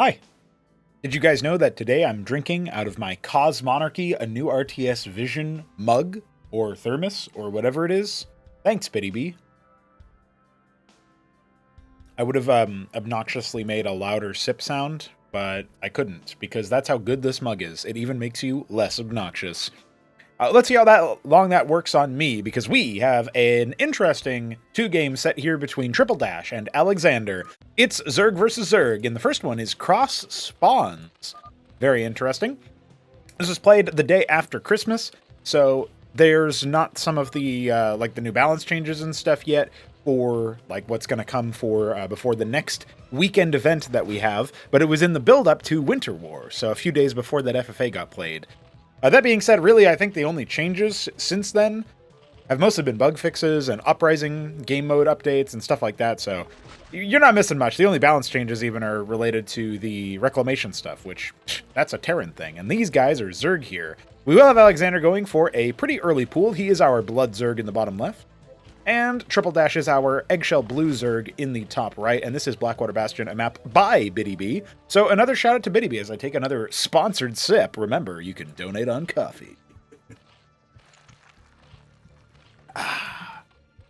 Hi. Did you guys know that today I'm drinking out of my Cosmonarchy, a new RTS Vision mug, or thermos, or whatever it is? Thanks, Biddy B. I would have obnoxiously made a louder sip sound, but I couldn't, because that's how good this mug is. It even makes you less obnoxious. Let's see how long that works on me, because we have an interesting two-game set here between Triple Dash and Alexhandr. It's Zerg versus Zerg, and the first one is Cross Spawns. Very interesting. This was played the day after Christmas, so there's not some of the like the new balance changes and stuff yet for like what's going to come for before the next weekend event that we have, but it was in the build-up to Winter War, so a few days before that FFA got played. That being said, really, I think the only changes since then have mostly been bug fixes and Uprising game mode updates and stuff like that, so you're not missing much. The only balance changes even are related to the Reclamation stuff, which, that's a Terran thing, and these guys are Zerg here. We will have Alexhandr going for a pretty early pool. He is our Blood Zerg in the bottom left, and Triple Dash is our Eggshell Blue Zerg in the top right, and this is Blackwater Bastion, a map by Biddy B. So another shout out to Biddy B as I take another sponsored sip. Remember, you can donate on coffee.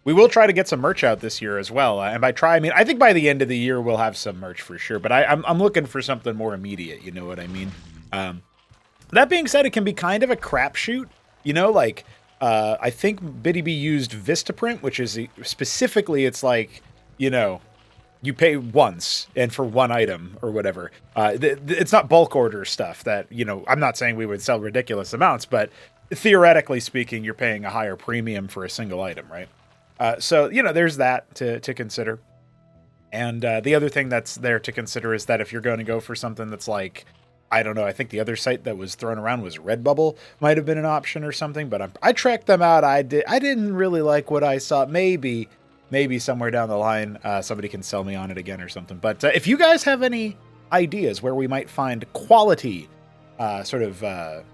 We will try to get some merch out this year as well, and by try, I mean, I think by the end of the year we'll have some merch for sure, but I'm looking for something more immediate, you know what I mean? That being said, it can be kind of a crapshoot, you know, like, I think Biddy B used Vistaprint, which is specifically, it's like, you know, you pay once and for one item or whatever. It's not bulk order stuff that, you know, I'm not saying we would sell ridiculous amounts, but theoretically speaking, you're paying a higher premium for a single item, right? So, you know, there's that to consider. And the other thing that's there to consider is that if you're going to go for something that's like, I don't know, I think the other site that was thrown around was Redbubble, might have been an option or something, but I tracked them out. I didn't really like what I saw. Maybe somewhere down the line, somebody can sell me on it again or something. But if you guys have any ideas where we might find quality sort of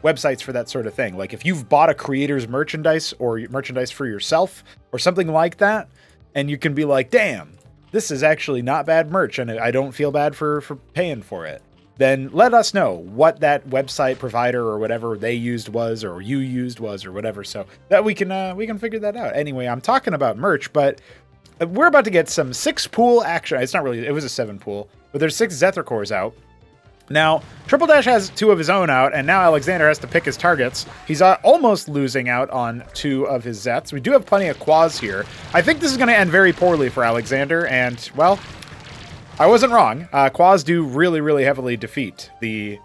websites for that sort of thing, like if you've bought a creator's merchandise or merchandise for yourself or something like that, and you can be like, damn, this is actually not bad merch and I don't feel bad for paying for it, then let us know what that website provider or whatever they used was, or you used was, or whatever, so that we can figure that out. Anyway, I'm talking about merch, but we're about to get some 6 pool action. It's not really, it was a 7 pool, but there's 6 Zethra cores out. Now, Triple Dash has 2 of his own out, and now Alexhandr has to pick his targets. He's almost losing out on 2 of his Zeths. We do have plenty of Quas here. I think this is going to end very poorly for Alexhandr, and, well, I wasn't wrong. Quas do really, really heavily defeat the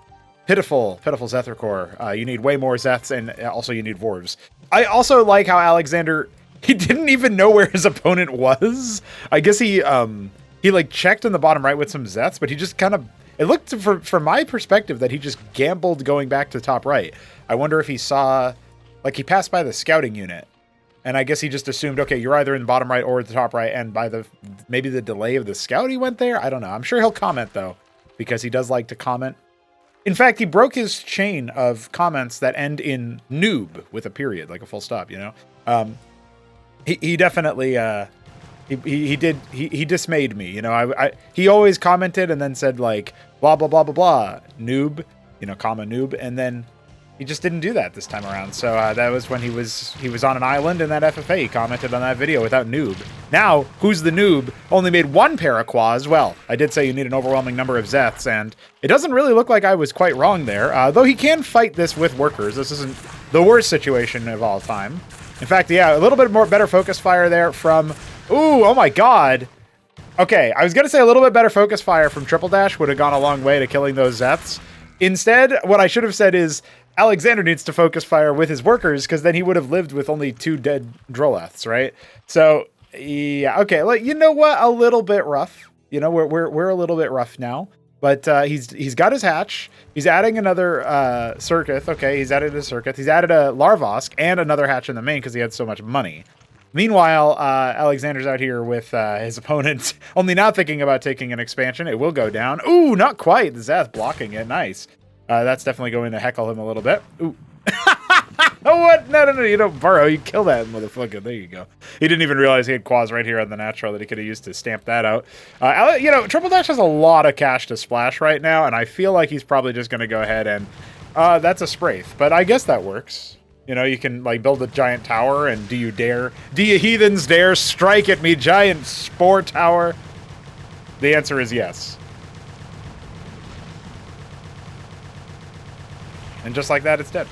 pitiful Zethra core. You need way more Zeths, and also you need Vorvs. I also like how Alexhandr, he didn't even know where his opponent was. I guess he like checked in the bottom right with some Zeths, but he just kind of, it looked from my perspective that he just gambled going back to top right. I wonder if he saw, like he passed by the scouting unit. And I guess he just assumed, okay, you're either in the bottom right or the top right, and by maybe the delay of the scout he went there? I don't know. I'm sure he'll comment, though, because he does like to comment. In fact, he broke his chain of comments that end in noob with a period, like a full stop, you know? He definitely, he dismayed me, you know? He always commented and then said, like, blah, blah, blah, blah, blah, noob, you know, comma noob, and then he just didn't do that this time around. So that was when he was on an island in that FFA. He commented on that video without noob. Now, who's the noob? Only made 1 pair of Quas. Well, I did say you need an overwhelming number of Zeths, and it doesn't really look like I was quite wrong there. Though he can fight this with workers. This isn't the worst situation of all time. In fact, yeah, a little bit more better focus fire there from... Ooh, oh my god. Okay, I was going to say a little bit better focus fire from Triple Dash would have gone a long way to killing those Zeths. Instead, what I should have said is Alexhandr needs to focus fire with his workers, because then he would have lived with only 2 dead Droleths, right? So, yeah, okay, like, you know what? A little bit rough. You know, we're a little bit rough now. But he's got his hatch. He's adding another Circuit. Okay, he's added a Circuit. He's added a Larvosk and another hatch in the main because he had so much money. Meanwhile, Alexander's out here with his opponent, only now thinking about taking an expansion. It will go down. Ooh, not quite. The Zeth blocking it. Nice. That's definitely going to heckle him a little bit. Ooh. Oh, what? No, no, no, you don't burrow. You kill that motherfucker. There you go. He didn't even realize he had quads right here on the natural that he could have used to stamp that out. You know, Triple Dash has a lot of cash to splash right now, and I feel like he's probably just going to go ahead and... that's a Spraith, but I guess that works. You know, you can, like, build a giant tower, and do you heathens dare strike at me, giant spore tower? The answer is yes. And just like that, it's dead.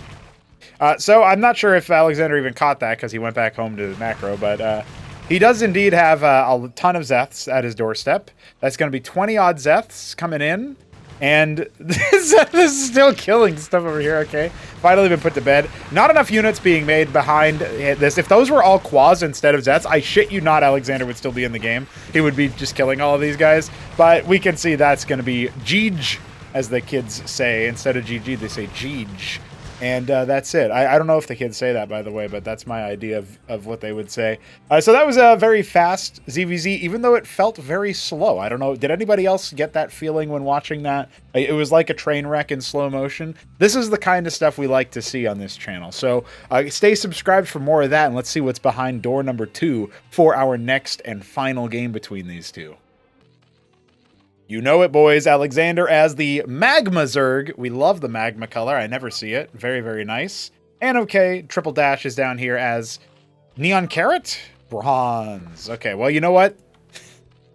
So I'm not sure if Alexhandr even caught that because he went back home to macro, but he does indeed have a ton of Zeths at his doorstep. That's going to be 20-odd Zeths coming in. And this is still killing stuff over here, okay? Finally been put to bed. Not enough units being made behind this. If those were all Quas instead of Zets, I shit you not, Alexhandr would still be in the game. He would be just killing all of these guys. But we can see that's going to be Jeej, as the kids say. Instead of GG, they say Jeej. And that's it. I don't know if the kids say that, by the way, but that's my idea of what they would say. So that was a very fast ZVZ, even though it felt very slow. I don't know. Did anybody else get that feeling when watching that? It was like a train wreck in slow motion. This is the kind of stuff we like to see on this channel. So stay subscribed for more of that, and let's see what's behind door number 2 for our next and final game between these two. You know it, boys. Alexhandr as the Magma Zerg. We love the magma color. I never see it. Very, very nice. And okay, Triple Dash is down here as Neon Carrot? Bronze. Okay, well, you know what?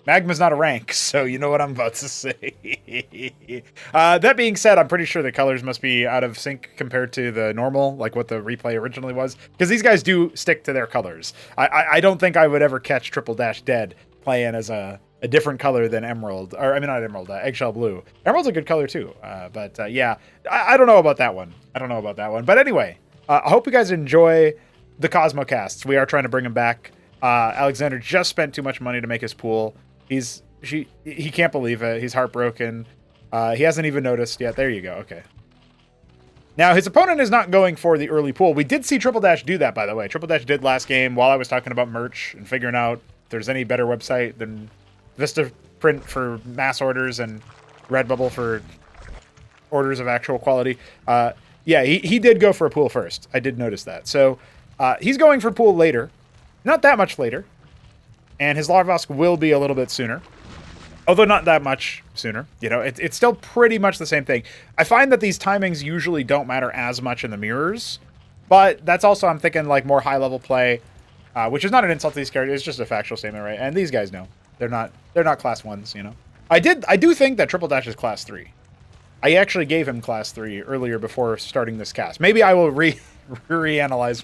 Magma's not a rank, so you know what I'm about to say. That being said, I'm pretty sure the colors must be out of sync compared to the normal, like what the replay originally was. Because these guys do stick to their colors. I don't think I would ever catch Triple Dash dead playing as a different color than Emerald, or I mean not Emerald, Eggshell Blue. Emerald's a good color too, but yeah, I don't know about that one. I don't know about that one. But anyway, I hope you guys enjoy the Cosmocasts. We are trying to bring them back. Alexhandr just spent too much money to make his pool. He can't believe it. He's heartbroken. He hasn't even noticed yet. There you go. Okay. Now, his opponent is not going for the early pool. We did see Triple Dash do that, by the way. Triple Dash did last game while I was talking about merch and figuring out if there's any better website than Vista Print for mass orders and Redbubble for orders of actual quality. Yeah, he did go for a pool first. I did notice that. So he's going for pool later. Not that much later. And his Larvosk will be a little bit sooner. Although not that much sooner. You know, it's still pretty much the same thing. I find that these timings usually don't matter as much in the mirrors. But that's also, I'm thinking, like, more high-level play. Which is not an insult to these characters. It's just a factual statement, right? And these guys know. They're not class 1s, you know. I do think that Triple Dash is class 3. I actually gave him class 3 earlier before starting this cast. Maybe I will reanalyze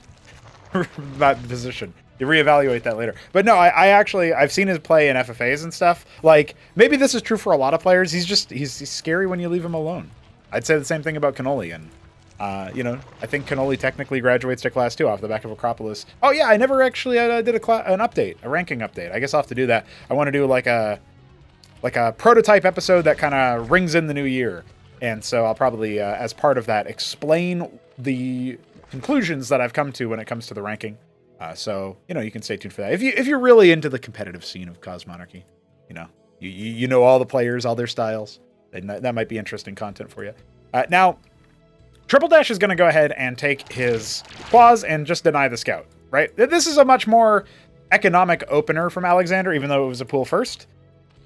that position. Reevaluate that later. But no, I've seen his play in FFAs and stuff. Like, maybe this is true for a lot of players. He's scary when you leave him alone. I'd say the same thing about Cannoli, and you know, I think Cannoli technically graduates to class 2 off the back of Acropolis. Oh yeah, I never actually did an update, a ranking update. I guess I'll have to do that. I want to do like a prototype episode that kind of rings in the new year. And so I'll probably, as part of that, explain the conclusions that I've come to when it comes to the ranking. So, you know, you can stay tuned for that. If you're really into the competitive scene of Cosmonarchy, you know, you know all the players, all their styles, and that might be interesting content for you. Now, Triple Dash is going to go ahead and take his Quas and just deny the Scout, right? This is a much more economic opener from Alexhandr, even though it was a pool first.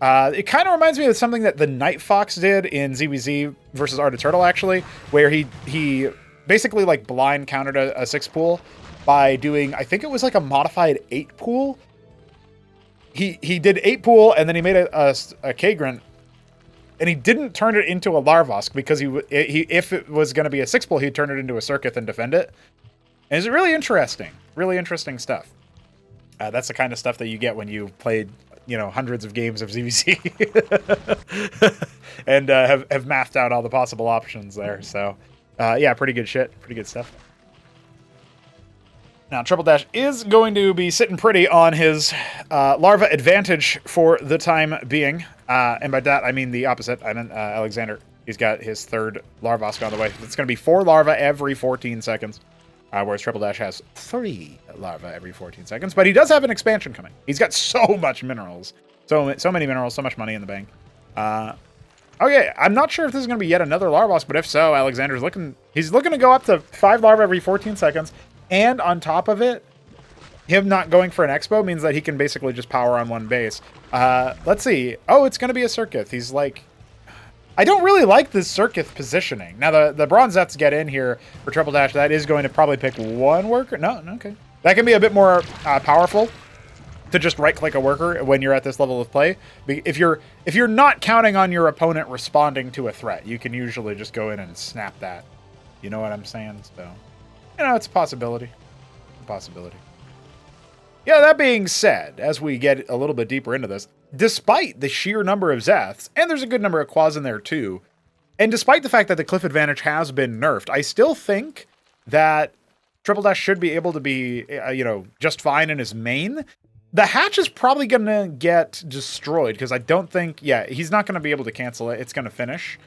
It kind of reminds me of something that the Night Fox did in ZVZ versus Art of Turtle, actually, where he basically like blind countered a 6 pool by doing, I think it was like a modified 8 pool. He did 8 pool, and then he made a Kagrant, and he didn't turn it into a Larvosk because if it was going to be a 6 pool, he'd turn it into a Circuith and defend it. And it's really interesting stuff. That's the kind of stuff that you get when you played, you know, hundreds of games of ZVZ and have mathed out all the possible options there. So, yeah, pretty good shit. Pretty good stuff. Now, Triple Dash is going to be sitting pretty on his larva advantage for the time being. And by that, I mean the opposite. I mean Alexhandr. He's got his 3rd Larvosk on the way. It's going to be 4 larva every 14 seconds. Whereas Triple Dash has 3 larva every 14 seconds. But he does have an expansion coming. He's got so much minerals. So many minerals, so much money in the bank. Okay, I'm not sure if this is going to be yet another Larvosk, but if so, Alexander's looking He's looking to go up to 5 larvae every 14 seconds. And on top of it, him not going for an expo means that he can basically just power on one base. Let's see. Oh, it's going to be a Circuit. He's like... I don't really like this Circuit positioning. Now, the Bronze Zeths get in here for Triple Dash. That is going to probably pick one worker. No, okay. That can be a bit more powerful to just right-click a worker when you're at this level of play. If you're not counting on your opponent responding to a threat, you can usually just go in and snap that. You know what I'm saying? So, it's a possibility. Yeah, that being said, as we get a little bit deeper into this, despite the sheer number of Zeths, and there's a good number of Quas in there too, and despite the fact that the cliff advantage has been nerfed, I still think that Triple Dash should be able to be, just fine in his main. The hatch is probably going to get destroyed because I don't think, he's not going to be able to cancel it. It's going to finish.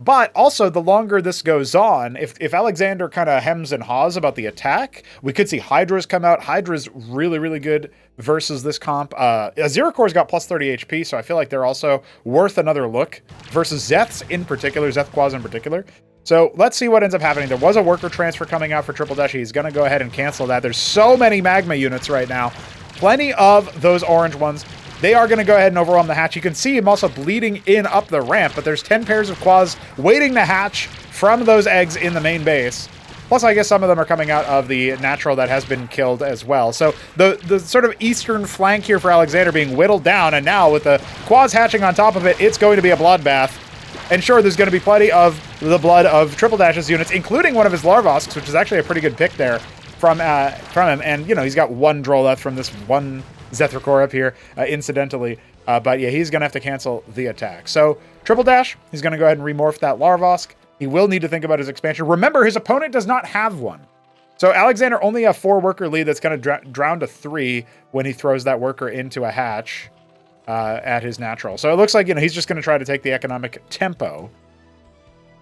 But also, the longer this goes on, if Alexhandr kind of hems and haws about the attack, we could see Hydras come out. Hydra's really, really good versus this comp. Aziracor's got plus 30 HP, so I feel like they're also worth another look versus Zeths in particular, Zeth Quas in particular. So let's see what ends up happening. There was a worker transfer coming out for Triple Dash. He's going to go ahead and cancel that. There's so many magma units right now. Plenty of those orange ones. They are going to go ahead and overwhelm the hatch. You can see him also bleeding in up the ramp, but there's 10 pairs of Quas waiting to hatch from those eggs in the main base. Plus, I guess some of them are coming out of the natural that has been killed as well. So the sort of eastern flank here for Alexhandr being whittled down, and now with the Quas hatching on top of it, it's going to be a bloodbath. And sure, there's going to be plenty of the blood of Triple Dash's units, including one of his Larvosks, which is actually a pretty good pick there from him. And, he's got one Droleth from this one Zethracore up here, incidentally. But yeah, he's going to have to cancel the attack. So, Triple Dash, he's going to go ahead and remorph that Larvosk. He will need to think about his expansion. Remember, his opponent does not have one. So, Alexhandr only a 4-worker lead that's going to drown to 3 when he throws that worker into a hatch at his natural. So, it looks like, he's just going to try to take the economic tempo.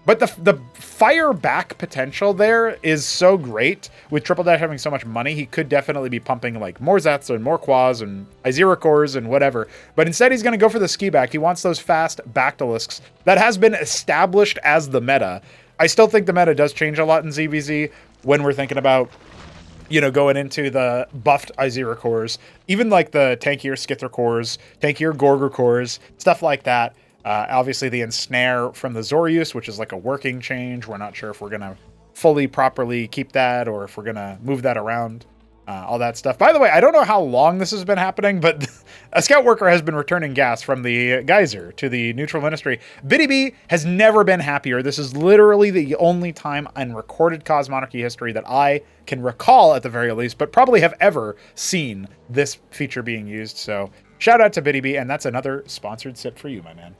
But the fire back potential there is so great. With Triple Dash having so much money, he could definitely be pumping like more Zeths and more Quas and Aziracores and whatever. But instead, he's going to go for the ski back. He wants those fast Bactylisks. That has been established as the meta. I still think the meta does change a lot in ZVZ when we're thinking about, going into the buffed Aziracores. Even like the tankier Skithracores, tankier Gorgorcores, stuff like that. Obviously, the Ensnare from the Zorius, which is like a working change. We're not sure if we're going to fully, properly keep that or if we're going to move that around, all that stuff. By the way, I don't know how long this has been happening, but a scout worker has been returning gas from the geyser to the neutral ministry. Biddy B has never been happier. This is literally the only time in recorded Cosmonarchy history that I can recall, at the very least, but probably have ever seen this feature being used. So shout out to Biddy B, and that's another sponsored sip for you, my man.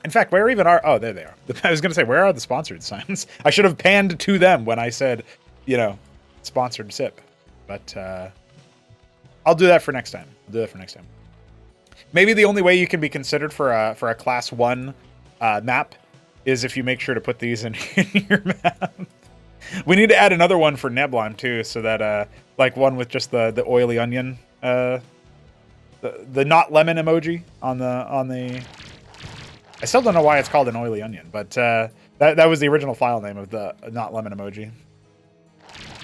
In fact, where even are... Oh, there they are. I was going to say, where are the sponsored signs? I should have panned to them when I said, sponsored sip. But I'll do that for next time. Maybe the only way you can be considered for a Class 1 map is if you make sure to put these in your map. We need to add another one for Neblime, too, so that, like one with just the oily onion, the not lemon emoji on the... I still don't know why it's called an oily onion, but that was the original file name of the not lemon emoji.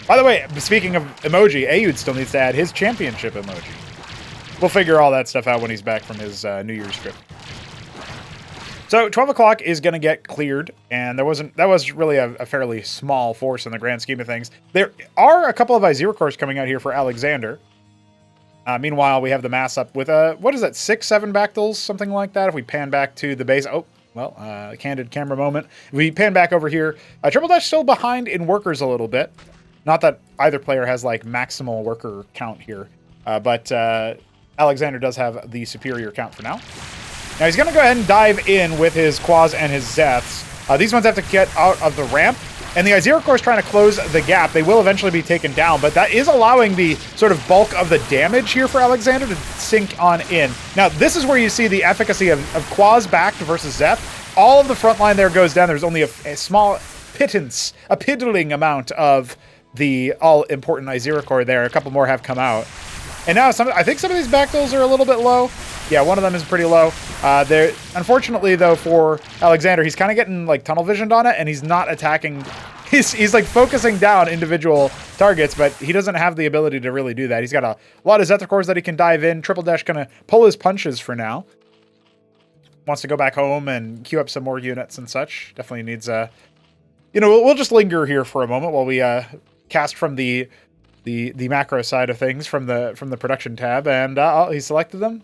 By the way, speaking of emoji, Ayud still needs to add his championship emoji. We'll figure all that stuff out when he's back from his New Year's trip. So 12 o'clock is going to get cleared, and that was really a fairly small force in the grand scheme of things. There are a couple of Aziracores coming out here for Alexhandr. Meanwhile, we have the mass up with, what is that, 6-7 Bactyls, something like that, if we pan back to the base. Oh, well, candid camera moment. If we pan back over here, Triple Dash still behind in workers a little bit. Not that either player has, like, maximal worker count here, but Alexhandr does have the superior count for now. Now, he's going to go ahead and dive in with his Quas and his Zeths. These ones have to get out of the ramp. And the Aziracore is trying to close the gap. They will eventually be taken down, but that is allowing the sort of bulk of the damage here for Alexhandr to sink on in. Now, this is where you see the efficacy of Quas backed versus Zeth. All of the front line there goes down. There's only a small pittance, a piddling amount of the all-important Aziracore there. A couple more have come out. And now I think some of these Bactyls are a little bit low. Yeah, one of them is pretty low. Unfortunately, though, for Alexhandr, he's kind of getting like tunnel visioned on it, and he's not attacking. He's like focusing down individual targets, but he doesn't have the ability to really do that. He's got a lot of Zeta cores that he can dive in. Triple Dash gonna pull his punches for now. Wants to go back home and queue up some more units and such. Definitely needs a. We'll just linger here for a moment while we cast from the macro side of things from the production tab, and he selected them.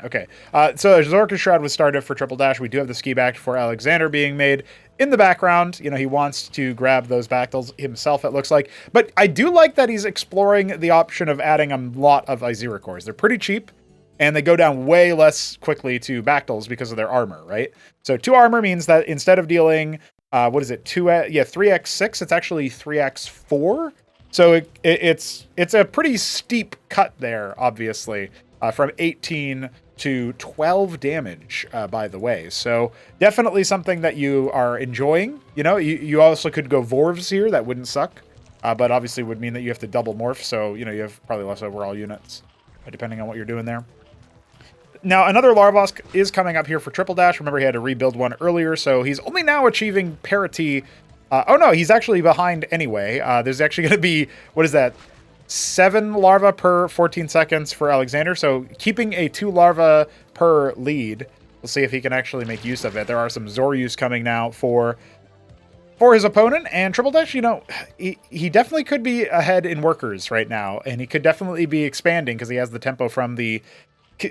Okay. So Zorka Shroud was started for Triple Dash. We do have the ski back for Alexhandr being made in the background. He wants to grab those Bactals himself, it looks like. But I do like that he's exploring the option of adding a lot of Izira cores. They're pretty cheap, and they go down way less quickly to Bactals because of their armor, right? So 2 armor means that instead of dealing 3x6, it's actually 3x4. So it's a pretty steep cut there, obviously, from 18 to 12 damage, by the way. So definitely something that you are enjoying. You also could go Vorvs here. That wouldn't suck, but obviously would mean that you have to double morph. So, you have probably less overall units, depending on what you're doing there. Now, another Larvosk is coming up here for Triple Dash. Remember, he had to rebuild one earlier, so he's only now achieving parity. Oh, no, he's actually behind anyway. There's actually going to be, 7 larvae per 14 seconds for Alexhandr, so keeping a 2 larvae per lead. We'll see if he can actually make use of it. There are some Zoryus coming now for his opponent, and Triple Dash, he definitely could be ahead in workers right now, and he could definitely be expanding because he has the tempo from the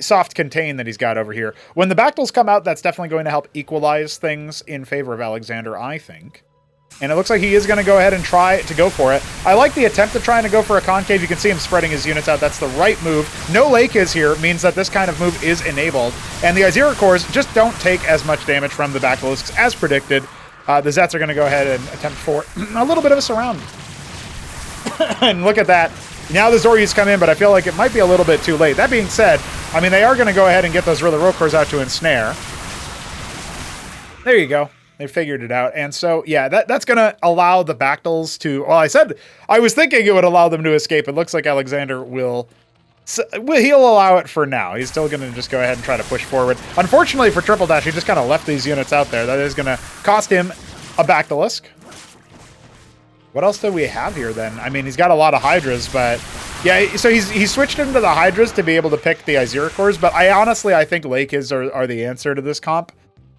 soft contain that he's got over here. When the Bactals come out, that's definitely going to help equalize things in favor of Alexhandr, I think. And it looks like he is going to go ahead and try to go for it. I like the attempt of trying to go for a concave. You can see him spreading his units out. That's the right move. No lake is here, means that this kind of move is enabled. And the Izira cores just don't take as much damage from the Bactalisks as predicted. The Zets are going to go ahead and attempt for a little bit of a surround. And look at that. Now the Zoryus come in, but I feel like it might be a little bit too late. That being said, they are going to go ahead and get those Rilla Rokors out to ensnare. There you go. They figured it out. And so, yeah, that's going to allow the Bactals to... Well, I was thinking it would allow them to escape. It looks like Alexhandr he'll allow it for now. He's still going to just go ahead and try to push forward. Unfortunately for Triple Dash, he just kind of left these units out there. That is going to cost him a Bactalisk. What else do we have here, then? He's got a lot of Hydras, but... Yeah, so he's switched into the Hydras to be able to pick the Izira cores, but I think Lakes are the answer to this comp.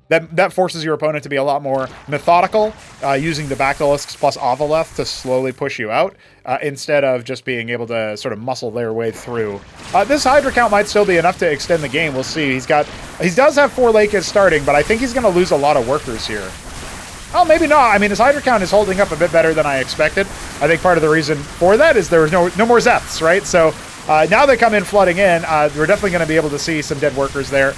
That forces your opponent to be a lot more methodical, using the Bactalisks plus Avaleth to slowly push you out, instead of just being able to sort of muscle their way through. This Hydra count might still be enough to extend the game. We'll see. He does have 4 Lakes starting, but I think he's going to lose a lot of workers here. Oh, maybe not. His Hydra count is holding up a bit better than I expected. I think part of the reason for that is there was no more Zeths, right? So now they come in flooding in. We're definitely going to be able to see some dead workers there.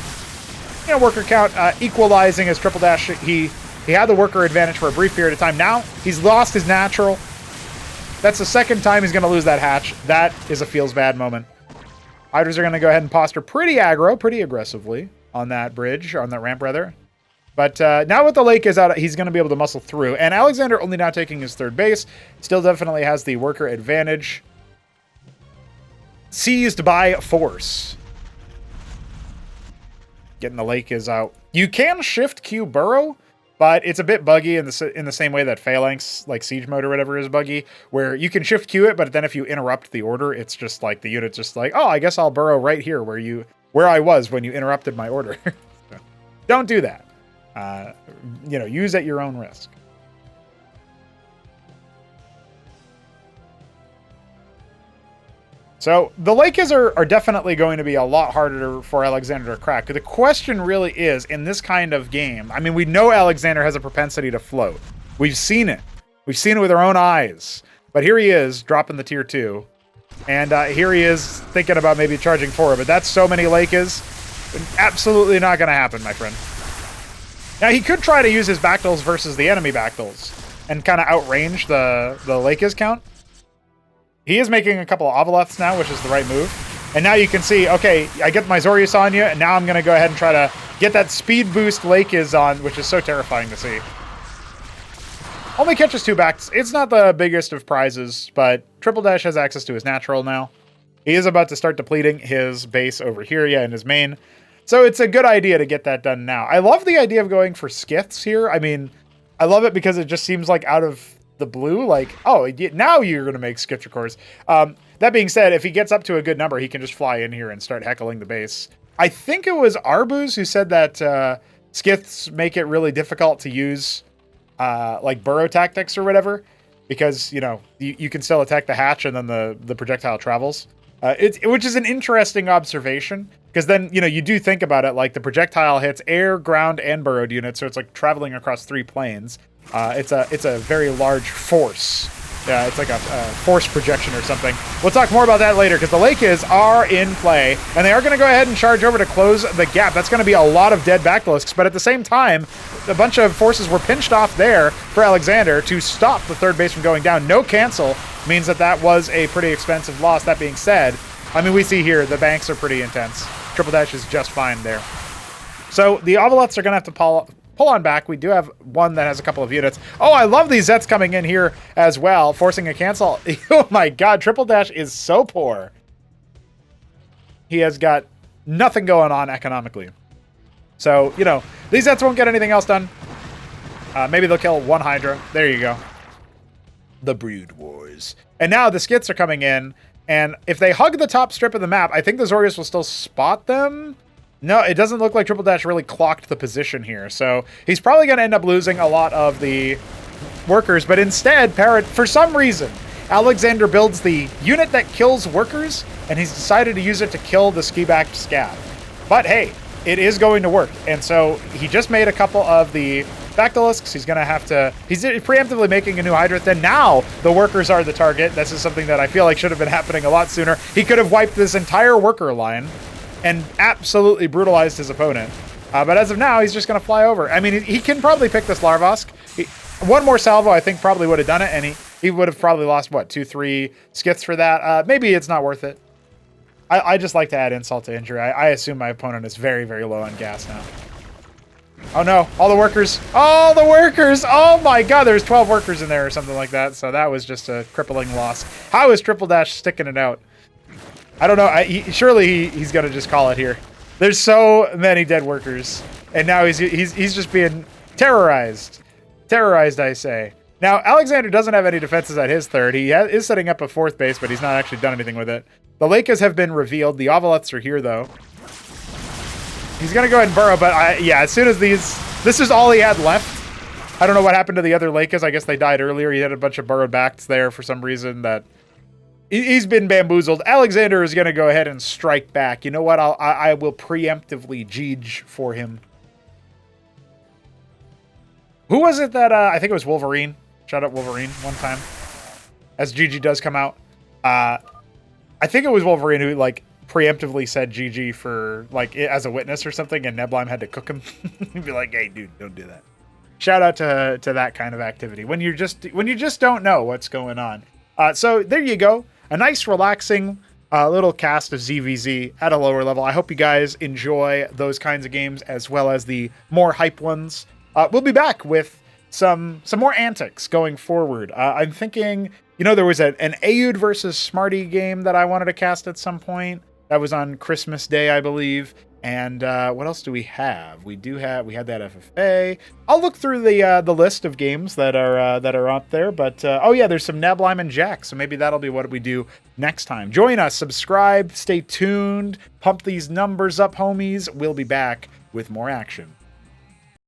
Worker count equalizing as Triple Dash. He had the worker advantage for a brief period of time. Now he's lost his natural. That's the second time he's going to lose that hatch. That is a feels bad moment. Hydras are going to go ahead and posture pretty aggro, pretty aggressively on that bridge, or on that ramp rather. But now with the lake is out, he's going to be able to muscle through. And Alexhandr only now taking his 3rd base. Still definitely has the worker advantage. Seized by force. Getting the lake is out. You can shift Q burrow, but it's a bit buggy in the same way that Phalanx, like Siege Mode or whatever, is buggy, where you can shift Q it, but then if you interrupt the order, it's just like the unit's just like, oh, I guess I'll burrow right here where I was when you interrupted my order. So, don't do that. Use at your own risk. So the Lakes are definitely going to be a lot harder for Alexhandr to crack. The question really is, in this kind of game, we know Alexhandr has a propensity to float. We've seen it. We've seen it with our own eyes. But here he is, dropping the tier 2. And here he is thinking about maybe charging forward. But that's so many Lakes. Absolutely not going to happen, my friend. Now, he could try to use his Bactals versus the enemy Bactals and kind of outrange the Lakes count. He is making a couple of Avaleths now, which is the right move. And now you can see, okay, I get my Zoryus on you, and now I'm going to go ahead and try to get that speed boost Lakes on, which is so terrifying to see. Only catches 2 backs. It's not the biggest of prizes, but Triple Dash has access to his natural now. He is about to start depleting his base over here, yeah, in his main. So it's a good idea to get that done now. I love the idea of going for skiths here. I mean, I love it because it just seems like out of the blue, like, oh, now you're going to make skith cores. That being said, if he gets up to a good number, he can just fly in here and start heckling the base. I think it was Arbuz who said that skiths make it really difficult to use like burrow tactics or whatever, because, you know, you can still attack the hatch and then the projectile travels. Which is an interesting observation, because then, you know, you do think about it, like the projectile hits air, ground, and burrowed units, so it's like traveling across 3 planes. It's a very large force. Yeah, it's like a force projection or something. We'll talk more about that later, because the Lakers are in play, and they are going to go ahead and charge over to close the gap. That's going to be a lot of dead Basilisks, but at the same time, a bunch of forces were pinched off there for Alexhandr to stop the third base from going down. No cancel means that was a pretty expensive loss. That being said, I mean, we see here, the banks are pretty intense. Triple Dash is just fine there. So the Ovelots are going to have to pull on back. We do have one that has a couple of units. Oh, I love these Zets coming in here as well, forcing a cancel. Oh my god, Triple Dash is so poor. He has got nothing going on economically. So, you know, these Zets won't get anything else done. Maybe they'll kill one Hydra. There you go. The Brood Wars. And now the skits are coming in, and if they hug the top strip of the map, I think the Zorius will still spot them. No, it doesn't look like Triple Dash really clocked the position here, so he's probably going to end up losing a lot of the workers, but instead, Parrot, for some reason, Alexhandr builds the unit that kills workers, and he's decided to use it to kill the ski-backed scav. But hey, it is going to work, and so he just made a couple of the Basilisks. He's going to have to... He's preemptively making a new Hydra. Then now the workers are the target. This is something that I feel like should have been happening a lot sooner. He could have wiped this entire worker line and absolutely brutalized his opponent. But as of now, he's just going to fly over. I mean, he can probably pick this Larvosk. One more salvo, I think, probably would have done it, and he would have probably lost, what, 2-3 skiths for that? Maybe it's not worth it. I just like to add insult to injury. I assume my opponent is very, very low on gas now. Oh no, all the workers! All the workers! Oh my god, there's 12 workers in there or something like that, so that was just a crippling loss. How is Triple Dash sticking it out? I don't know. Surely he's going to just call it here. There's so many dead workers, and now he's just being terrorized. Terrorized, I say. Now, Alexhandr doesn't have any defenses at his third. He is setting up a 4th base, but he's not actually done anything with it. The Lakers have been revealed. The Ovelots are here, though. He's going to go ahead and burrow, but yeah, as soon as this is all he had left. I don't know what happened to the other Lakers. I guess they died earlier. He had a bunch of burrowed backs there for some reason that... He's been bamboozled. Alexhandr is going to go ahead and strike back. You know what? I will preemptively Jeej for him. Who was it that... I think it was Wolverine. Shout out Wolverine one time. As GG does come out. I think it was Wolverine who, like, preemptively said GG for, like, as a witness or something, and Neblime had to cook him. He'd be like, hey, dude, don't do that. Shout out to that kind of activity. When you just don't know what's going on. So there you go. A nice, relaxing little cast of ZVZ at a lower level. I hope you guys enjoy those kinds of games as well as the more hype ones. We'll be back with some more antics going forward. I'm thinking, you know, there was an Aoud versus Smarty game that I wanted to cast at some point. That was on Christmas Day, I believe. And what else do we have? We had that FFA. I'll look through the list of games that are out there. But oh yeah, there's some Neblime and Jack. So maybe that'll be what we do next time. Join us, subscribe, stay tuned, pump these numbers up, homies. We'll be back with more action.